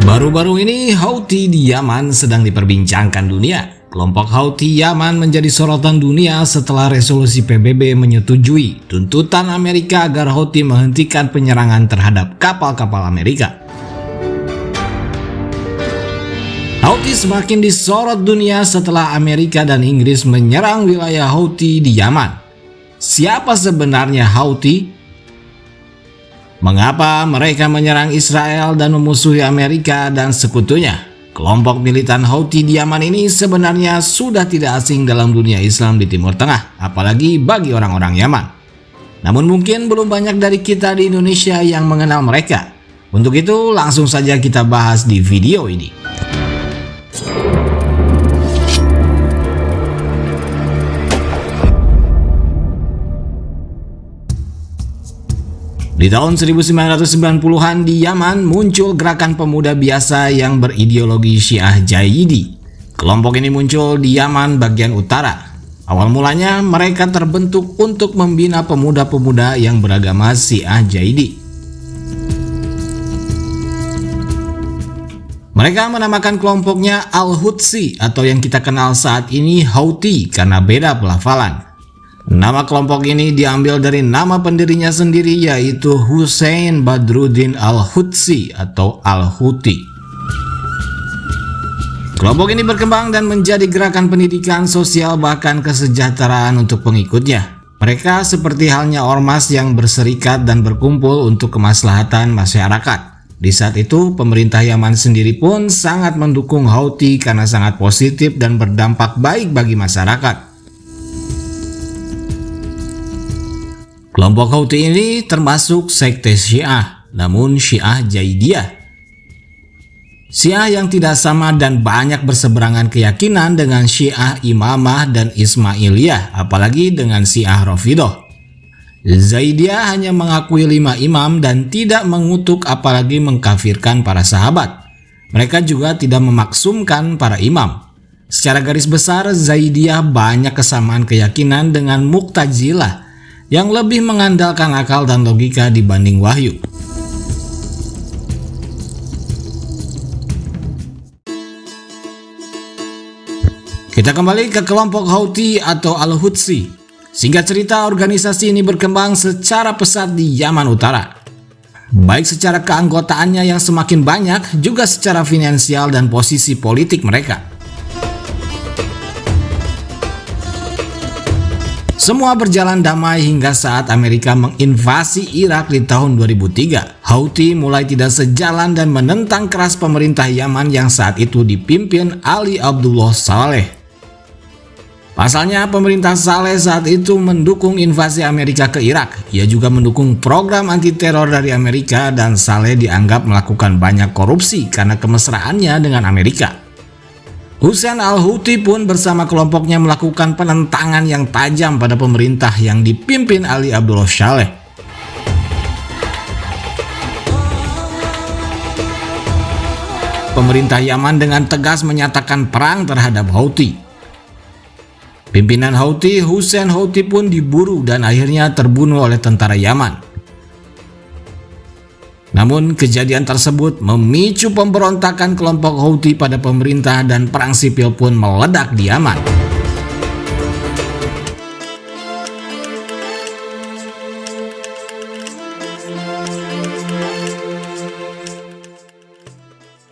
Baru-baru ini Houthi di Yaman sedang diperbincangkan dunia. Kelompok Houthi Yaman menjadi sorotan dunia setelah resolusi PBB menyetujui tuntutan Amerika agar Houthi menghentikan penyerangan terhadap kapal-kapal Amerika. Houthi semakin disorot dunia setelah Amerika dan Inggris menyerang wilayah Houthi di Yaman. Siapa sebenarnya Houthi? Mengapa mereka menyerang Israel dan memusuhi Amerika dan sekutunya? Kelompok militan Houthi di Yaman ini sebenarnya sudah tidak asing dalam dunia Islam di Timur Tengah, apalagi bagi orang-orang Yaman. Namun mungkin belum banyak dari kita di Indonesia yang mengenal mereka. Untuk itu langsung saja kita bahas di video ini. Di tahun 1990-an di Yaman muncul gerakan pemuda biasa yang berideologi Syiah Jaidi. Kelompok ini muncul di Yaman bagian utara. Awal mulanya mereka terbentuk untuk membina pemuda-pemuda yang beragama Syiah Jaidi. Mereka menamakan kelompoknya Al-Hutsi atau yang kita kenal saat ini Houthi karena beda pelafalan. Nama kelompok ini diambil dari nama pendirinya sendiri yaitu Hussein Badruddin Al-Hutsi atau Al-Houthi. Kelompok ini berkembang dan menjadi gerakan pendidikan sosial bahkan kesejahteraan untuk pengikutnya. Mereka seperti halnya ormas yang berserikat dan berkumpul untuk kemaslahatan masyarakat. Di saat itu pemerintah Yaman sendiri pun sangat mendukung Houthi karena sangat positif dan berdampak baik bagi masyarakat. Kelompok Houthi ini termasuk sekte Syiah, namun Syiah Jaidiyah. Syiah yang tidak sama dan banyak berseberangan keyakinan dengan Syiah Imamah dan Ismailiyah, apalagi dengan Syiah Rafidhah. Zaidiyah hanya mengakui 5 imam dan tidak mengutuk apalagi mengkafirkan para sahabat. Mereka juga tidak memaksumkan para imam. Secara garis besar, Zaidiyah banyak kesamaan keyakinan dengan Mu'tazilah yang lebih mengandalkan akal dan logika dibanding wahyu. Kita kembali ke kelompok Houthi atau Al-Hutsi. Singkat cerita, organisasi ini berkembang secara pesat di Yaman Utara. Baik secara keanggotaannya yang semakin banyak, juga secara finansial dan posisi politik mereka. Semua berjalan damai hingga saat Amerika menginvasi Irak di tahun 2003. Houthi mulai tidak sejalan dan menentang keras pemerintah Yaman yang saat itu dipimpin Ali Abdullah Saleh. Pasalnya pemerintah Saleh saat itu mendukung invasi Amerika ke Irak. Ia juga mendukung program anti-teror dari Amerika dan Saleh dianggap melakukan banyak korupsi karena kemesraannya dengan Amerika. Hussein Al-Houthi pun bersama kelompoknya melakukan penentangan yang tajam pada pemerintah yang dipimpin Ali Abdullah Saleh. Pemerintah Yaman dengan tegas menyatakan perang terhadap Houthi. Pimpinan Houthi, Hussein Houthi pun diburu dan akhirnya terbunuh oleh tentara Yaman. Namun kejadian tersebut memicu pemberontakan kelompok Houthi pada pemerintah dan perang sipil pun meledak di Yaman.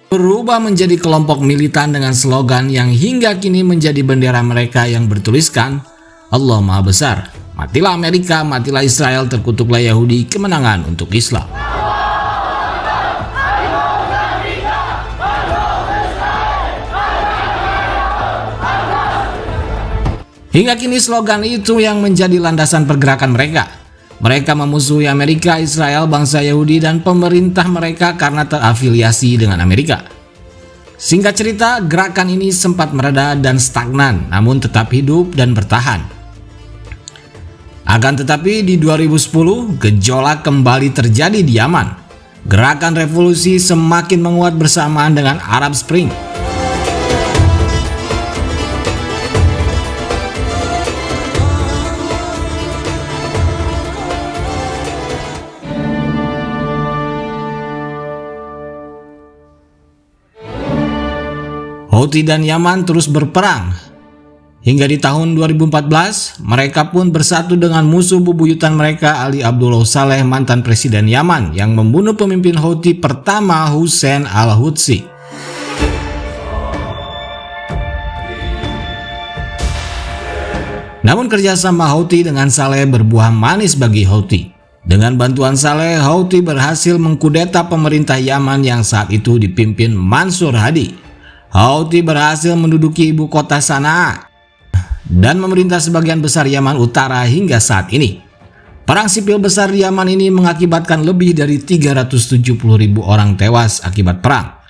Berubah menjadi kelompok militan dengan slogan yang hingga kini menjadi bendera mereka yang bertuliskan Allah Maha Besar, matilah Amerika, matilah Israel, terkutuklah Yahudi, kemenangan untuk Islam. Hingga kini slogan itu yang menjadi landasan pergerakan mereka. Mereka memusuhi Amerika, Israel, bangsa Yahudi, dan pemerintah mereka karena terafiliasi dengan Amerika. Singkat cerita, gerakan ini sempat mereda dan stagnan, namun tetap hidup dan bertahan. Akan tetapi di 2010, gejolak kembali terjadi di Yaman. Gerakan revolusi semakin menguat bersamaan dengan Arab Spring. Houthi dan Yaman terus berperang. Hingga di tahun 2014, mereka pun bersatu dengan musuh bebuyutan mereka Ali Abdullah Saleh, mantan presiden Yaman yang membunuh pemimpin Houthi pertama Hussein al-Hutsi. Namun kerjasama Houthi dengan Saleh berbuah manis bagi Houthi. Dengan bantuan Saleh, Houthi berhasil mengkudeta pemerintah Yaman yang saat itu dipimpin Mansur Hadi. Houthi berhasil menduduki ibu kota Sanaa dan memerintah sebagian besar Yaman Utara hingga saat ini. Perang sipil besar di Yaman ini mengakibatkan lebih dari 370.000 orang tewas akibat perang.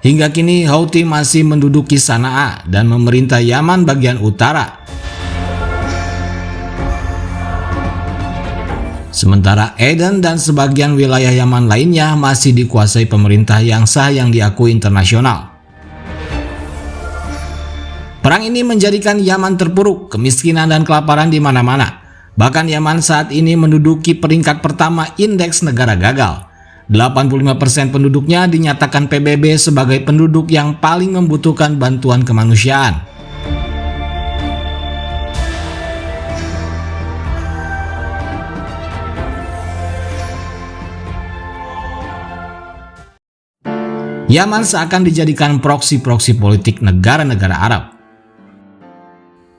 Hingga kini Houthi masih menduduki Sanaa dan memerintah Yaman bagian utara. Sementara Aden dan sebagian wilayah Yaman lainnya masih dikuasai pemerintah yang sah yang diakui internasional. Perang ini menjadikan Yaman terpuruk, kemiskinan dan kelaparan di mana-mana. Bahkan Yaman saat ini menduduki peringkat pertama indeks negara gagal. 85% penduduknya dinyatakan PBB sebagai penduduk yang paling membutuhkan bantuan kemanusiaan. Yaman seakan dijadikan proksi-proksi politik negara-negara Arab.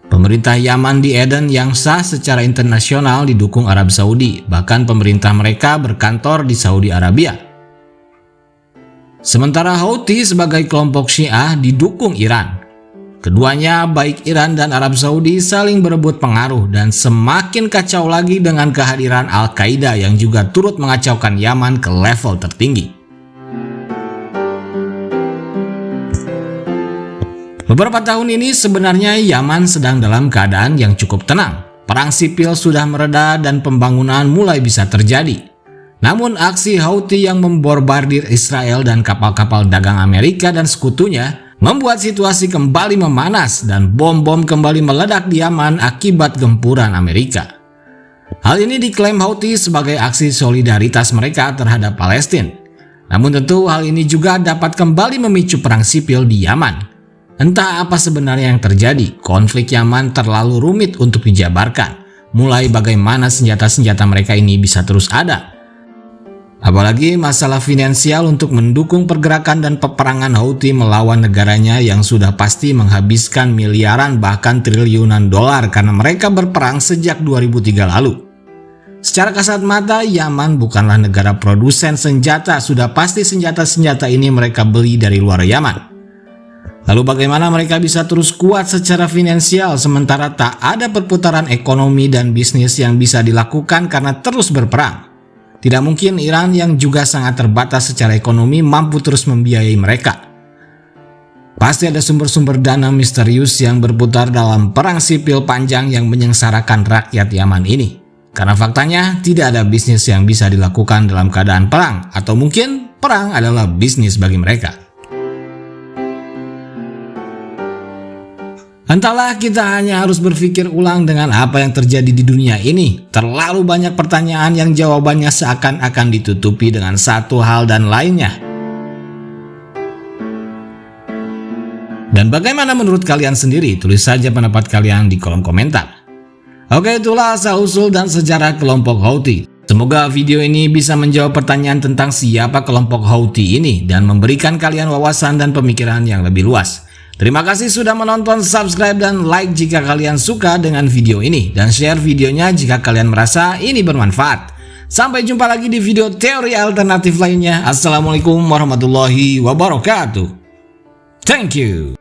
Pemerintah Yaman di Aden yang sah secara internasional didukung Arab Saudi, bahkan pemerintah mereka berkantor di Saudi Arabia. Sementara Houthi sebagai kelompok Syiah didukung Iran. Keduanya, baik Iran dan Arab Saudi, saling berebut pengaruh dan semakin kacau lagi dengan kehadiran Al-Qaeda yang juga turut mengacaukan Yaman ke level tertinggi. Beberapa tahun ini sebenarnya Yaman sedang dalam keadaan yang cukup tenang. Perang sipil sudah mereda dan pembangunan mulai bisa terjadi. Namun aksi Houthi yang memborbardir Israel dan kapal-kapal dagang Amerika dan sekutunya membuat situasi kembali memanas dan bom-bom kembali meledak di Yaman akibat gempuran Amerika. Hal ini diklaim Houthi sebagai aksi solidaritas mereka terhadap Palestina. Namun tentu hal ini juga dapat kembali memicu perang sipil di Yaman. Entah apa sebenarnya yang terjadi, konflik Yaman terlalu rumit untuk dijabarkan. Mulai bagaimana senjata-senjata mereka ini bisa terus ada. Apalagi masalah finansial untuk mendukung pergerakan dan peperangan Houthi melawan negaranya yang sudah pasti menghabiskan miliaran bahkan triliunan dolar karena mereka berperang sejak 2003 lalu. Secara kasat mata, Yaman bukanlah negara produsen senjata, sudah pasti senjata-senjata ini mereka beli dari luar Yaman. Lalu bagaimana mereka bisa terus kuat secara finansial sementara tak ada perputaran ekonomi dan bisnis yang bisa dilakukan karena terus berperang? Tidak mungkin Iran yang juga sangat terbatas secara ekonomi mampu terus membiayai mereka. Pasti ada sumber-sumber dana misterius yang berputar dalam perang sipil panjang yang menyengsarakan rakyat Yaman ini. Karena faktanya tidak ada bisnis yang bisa dilakukan dalam keadaan perang, atau mungkin perang adalah bisnis bagi mereka. Entahlah, kita hanya harus berpikir ulang dengan apa yang terjadi di dunia ini. Terlalu banyak pertanyaan yang jawabannya seakan-akan ditutupi dengan satu hal dan lainnya. Dan bagaimana menurut kalian sendiri? Tulis saja pendapat kalian di kolom komentar. Oke, itulah asal-usul dan sejarah kelompok Houthi. Semoga video ini bisa menjawab pertanyaan tentang siapa kelompok Houthi ini dan memberikan kalian wawasan dan pemikiran yang lebih luas. Terima kasih sudah menonton, subscribe dan like jika kalian suka dengan video ini, dan share videonya jika kalian merasa ini bermanfaat. Sampai jumpa lagi di video teori alternatif lainnya. Assalamualaikum warahmatullahi wabarakatuh. Thank you.